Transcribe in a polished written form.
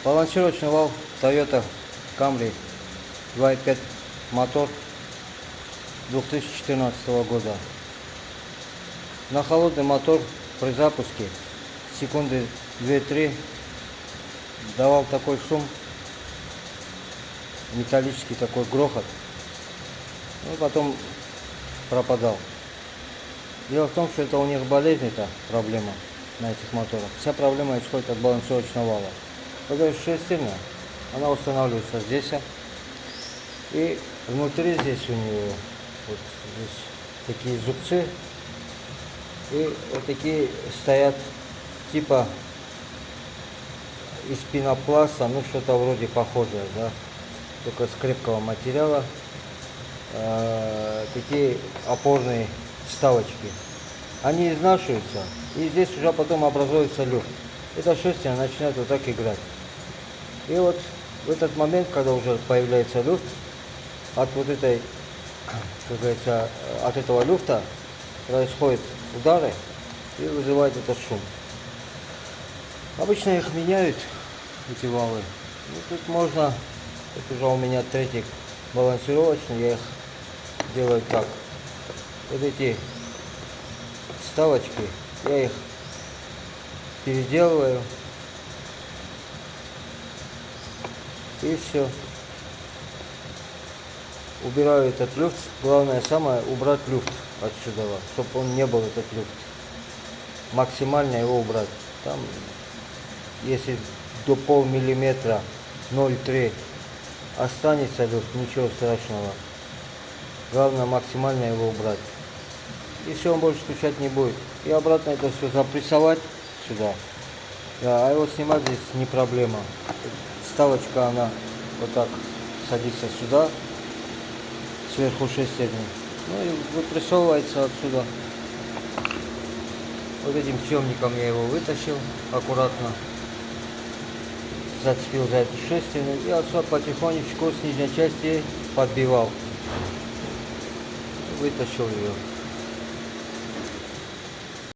Балансировочный вал Toyota Camry 2.5 мотор 2014 года. На холодный мотор при запуске секунды 2-3 давал такой шум, металлический такой грохот, и потом пропадал. Дело в том, что это у них болезнь-то проблема на этих моторах. Вся проблема исходит от балансировочного вала. Вот эта шестерня, она устанавливается здесь, и внутри здесь у нее вот здесь такие зубцы, и вот такие стоят типа из пенопласта, ну что-то вроде похожее, да, только с крепкого материала, такие опорные вставочки. Они изнашиваются, и здесь уже потом образуется люфт. Эта шестерня начинает вот так играть. И вот в этот момент, когда уже появляется люфт, от вот этой, как говорится, от этого люфта происходят удары и вызывает этот шум. Обычно их меняют, эти валы. Ну, тут можно, это уже у меня третий балансировочный, я их делаю так. Вот эти вставочки, я их переделываю. И все. Убираю этот люфт. Главное самое убрать люфт отсюда, чтобы он не был, этот люфт. Максимально его убрать. Там, если до полмиллиметра 0,3 останется люфт, ничего страшного. Главное максимально его убрать. И все, он больше стучать не будет. И обратно это все запрессовать сюда. Да, а его снимать здесь не проблема. Вставочка, она вот так садится сюда, сверху шестерни. Ну и выпрессовывается отсюда. Вот этим съемником я его вытащил аккуратно. Зацепил за эту шестерню и отсюда потихонечку с нижней части подбивал. Вытащил ее.